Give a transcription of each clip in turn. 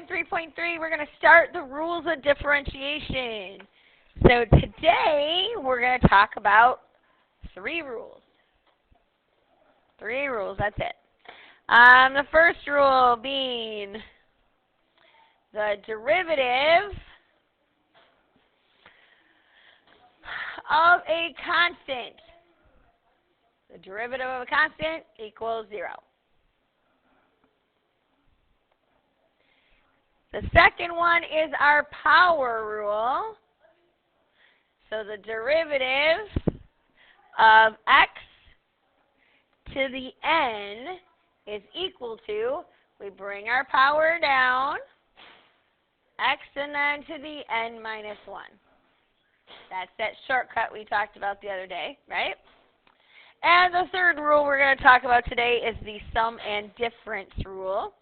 in 3.3, we're going to start the rules of differentiation. So today, we're going to talk about 3 rules. 3 rules, that's it. The first rule being the derivative of a constant. The derivative of a constant equals 0. The second one is our power rule. So the derivative of x to the n is equal to, we bring our power down, x and then to the n minus 1. That's that shortcut we talked about the other day, right? And the third rule we're going to talk about today is the sum and difference rule.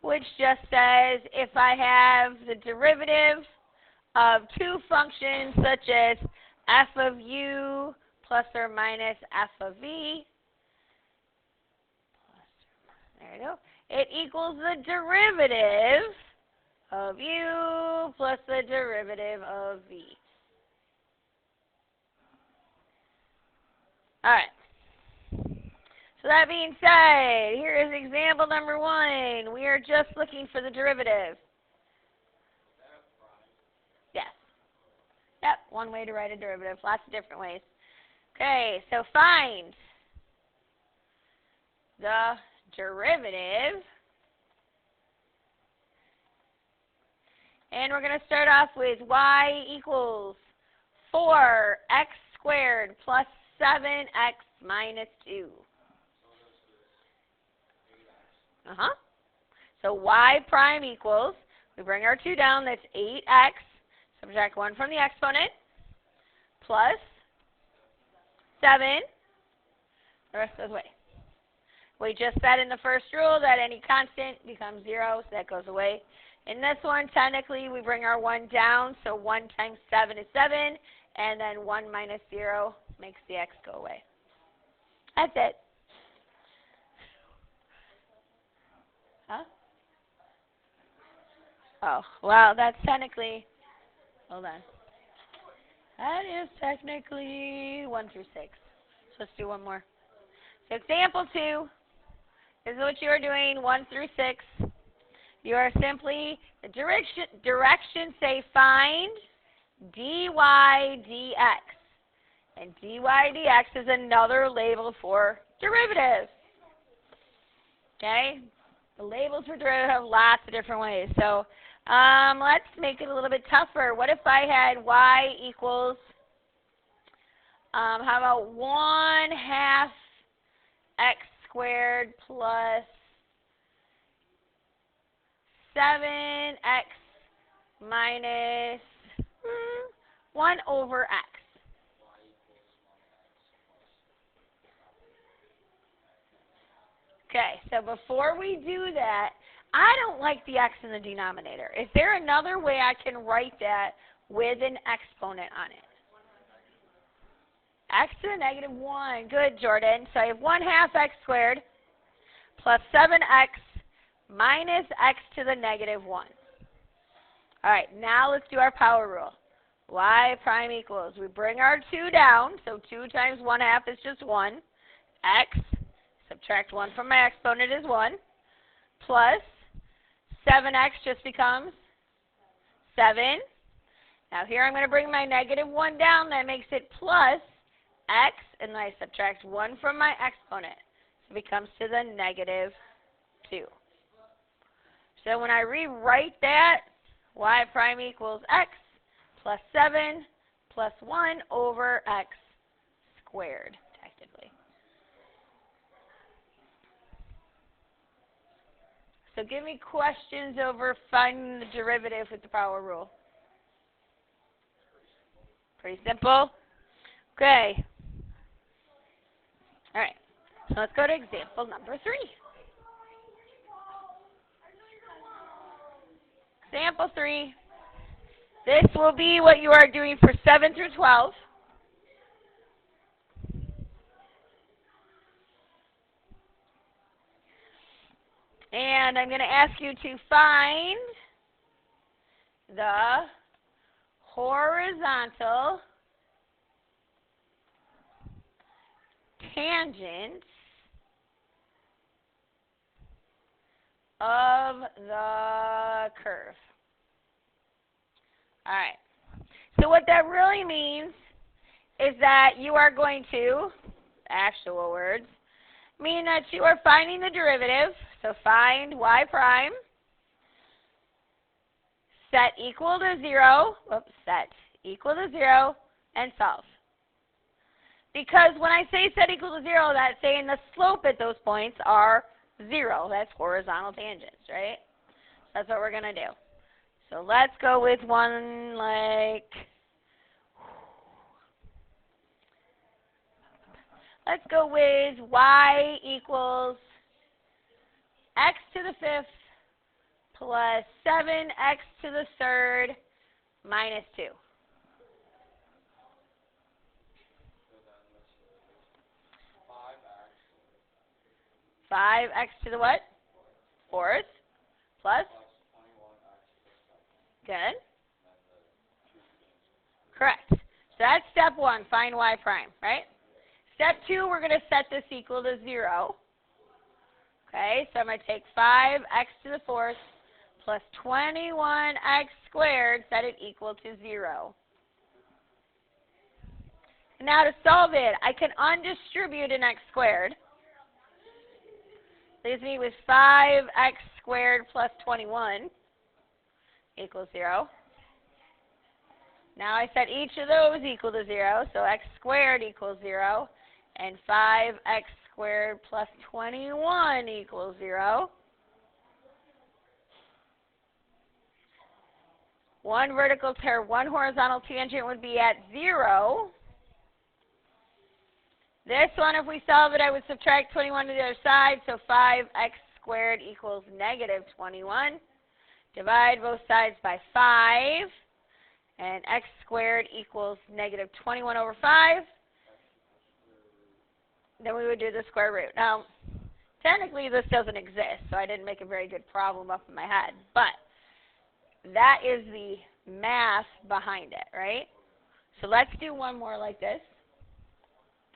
Which just says if I have the derivative of 2 functions such as f of u plus or minus f of v, there you go, it equals the derivative of u plus the derivative of v. All right. So that being said, here is example number 1. We are just looking for the derivative. Yes. Yep, one way to write a derivative. Lots of different ways. Okay, so find the derivative. And we're going to start off with y equals 4x squared plus 7x minus 2. So y prime equals, we bring our 2 down, that's 8x, subtract 1 from the exponent, plus 7, the rest goes away. We just said in the first rule that any constant becomes 0, so that goes away. In this one, technically, we bring our 1 down, so 1 times 7 is 7, and then 1 minus 0 makes the x go away. That's it. Huh? Oh, well, that's technically, hold on. That is technically 1 through 6. So let's do one more. So example 2 is what you are doing, 1 through 6. You are simply, the directions say find dy dx. And dy dx is another label for derivative. Okay? The labels for derivative have lots of different ways. So let's make it a little bit tougher. What if I had y equals, how about 1/2 x squared plus 7x minus 1 over x. Okay, so before we do that, I don't like the x in the denominator. Is there another way I can write that with an exponent on it? X to the negative 1. Good, Jordan. So I have 1/2 x squared plus 7x minus x to the negative 1. All right, now let's do our power rule. Y prime equals, we bring our 2 down, so 2 times 1/2 is just 1. X, subtract 1 from my exponent is 1, plus 7x just becomes 7. Now here I'm going to bring my negative 1 down, that makes it plus x, and then I subtract 1 from my exponent. So it becomes to the negative 2. So when I rewrite that, y prime equals x plus 7 plus 1 over x squared, technically. So give me questions over finding the derivative with the power rule. Pretty simple. Okay. All right. So let's go to example number 3. Example 3. This will be what you are doing for 7 through 12. And I'm going to ask you to find the horizontal tangent of the curve. All right. So what that really means is that you are going to, actual words, mean that you are finding the derivative. So find y prime, set equal to 0, set equal to 0, and solve. Because when I say set equal to 0, that's saying the slope at those points are 0. That's horizontal tangents, right? That's what we're going to do. So let's go with one like, let's go with y equals x to the 5th plus 7x to the 3rd minus 2. Five x to the what? 4th plus? Good. Correct. So that's step 1, find y prime, right? Step 2, we're going to set this equal to 0. Okay, so I'm going to take 5x to the 4th plus 21x squared, set it equal to 0. Now to solve it, I can undistribute an x squared. Leaves me with 5x squared plus 21 equals 0. Now I set each of those equal to 0, so x squared equals 0, and 5x squared plus 21 equals 0. One horizontal tangent would be at 0. This one, if we solve it, I would subtract 21 to the other side, so 5x squared equals negative 21. Divide both sides by 5, and x squared equals negative 21 over 5. Then we would do the square root. Now, technically this doesn't exist, so I didn't make a very good problem up in my head, but that is the math behind it, right? So let's do one more like this.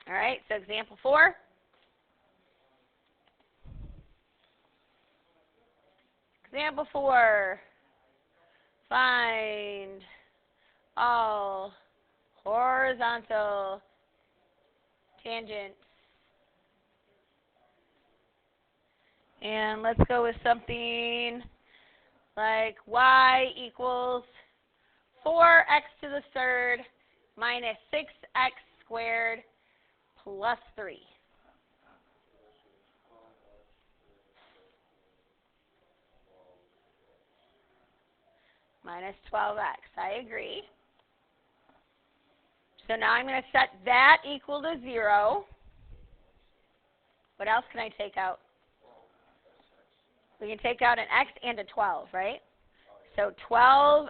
All right, so example 4. Example 4, find all horizontal tangents. And let's go with something like y equals 4x to the 3rd minus 6x squared plus 3. Minus 12x. I agree. So now I'm going to set that equal to 0. What else can I take out? We can take out an x and a 12, right? So 12x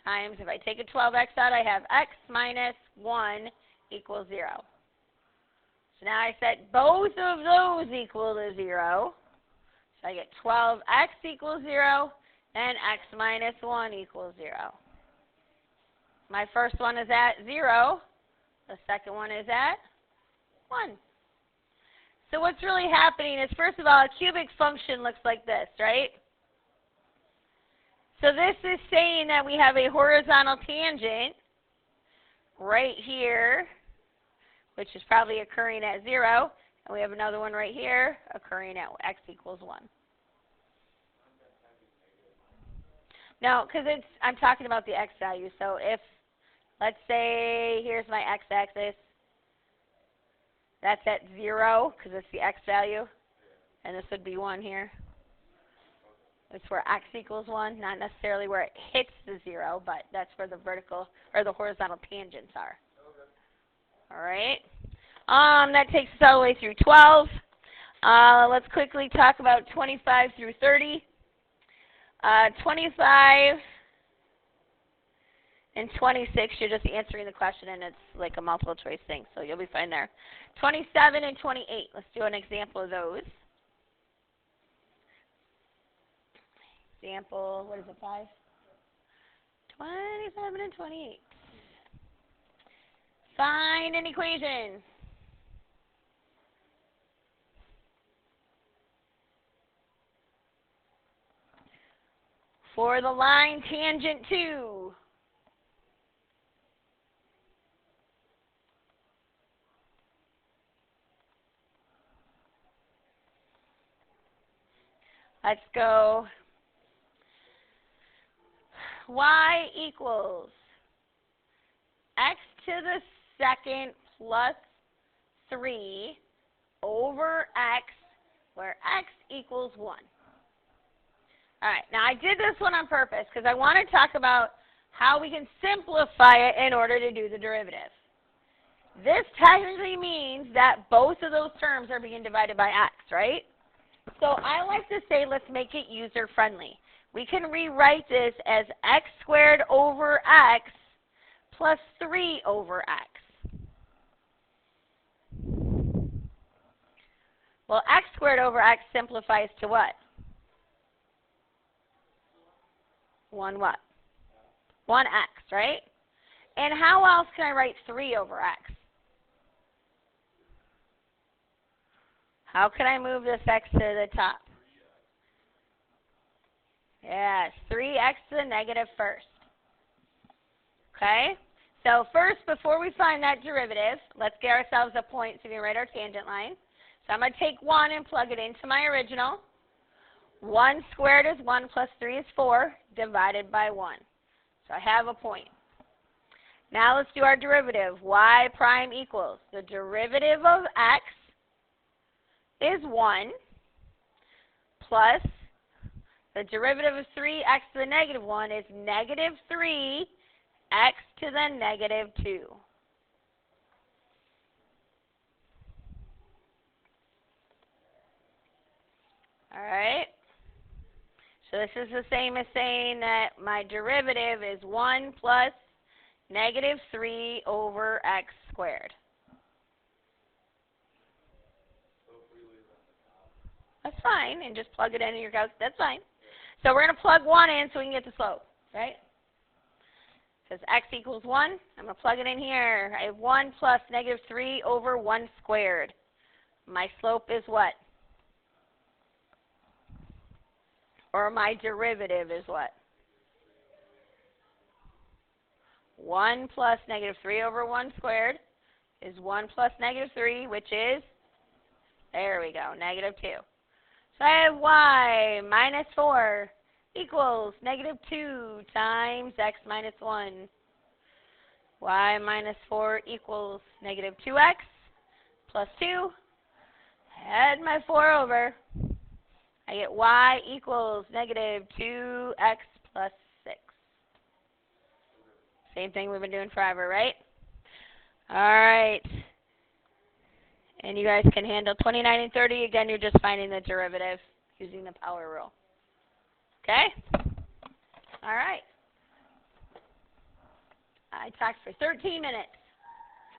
times, if I take a 12x out, I have x minus 1 equals 0. So now I set both of those equal to 0. So I get 12x equals 0 and x minus 1 equals 0. My first one is at 0. The second one is at 1. So what's really happening is, first of all, a cubic function looks like this, right? So this is saying that we have a horizontal tangent right here, which is probably occurring at 0. And we have another one right here occurring at x equals 1. No, because I'm talking about the x value. So if, let's say, here's my x-axis. That's at 0 because it's the x value. And this would be 1 here. It's where x equals 1, not necessarily where it hits the 0, but that's where the vertical or the horizontal tangents are. Okay. All right. That takes us all the way through 12. Let's quickly talk about 25 through 30. 25 and 26, you're just answering the question, and it's like a multiple choice thing, so you'll be fine there. 27 and 28, let's do an example of those. Example, what is it, 5? 27 and 28. Find an equation. For the line tangent to let's go y equals x to the second plus 3 over x, where x equals 1. All right, now I did this one on purpose because I want to talk about how we can simplify it in order to do the derivative. This technically means that both of those terms are being divided by x, right? So I like to say let's make it user-friendly. We can rewrite this as x squared over x plus 3 over x. Well, x squared over x simplifies to what? 1 what? 1x, right? And how else can I write 3 over x? How can I move this x to the top? Yes, 3x to the negative first. Okay? So first, before we find that derivative, let's get ourselves a point so we can write our tangent line. So I'm going to take 1 and plug it into my original. 1 squared is 1 plus 3 is 4 divided by 1. So I have a point. Now let's do our derivative. Y prime equals the derivative of x is 1 plus the derivative of 3x to the negative 1 is negative 3x to the negative 2. All right. So this is the same as saying that my derivative is 1 plus negative 3 over x squared. That's fine, and just plug it into your calc. That's fine. So we're going to plug 1 in so we can get the slope, right? It says x equals 1. I'm going to plug it in here. I have 1 plus negative 3 over 1 squared. My slope is what? Or my derivative is what? 1 plus negative 3 over 1 squared is 1 plus negative 3, which is, there we go, negative 2. So I have y minus 4 equals negative 2 times x minus 1. Y minus 4 equals negative 2x plus 2. Add my 4 over. I get y equals negative 2x plus 6. Same thing we've been doing forever, right? All right. And you guys can handle 29 and 30. Again, you're just finding the derivative using the power rule. Okay? All right. I talked for 13 minutes.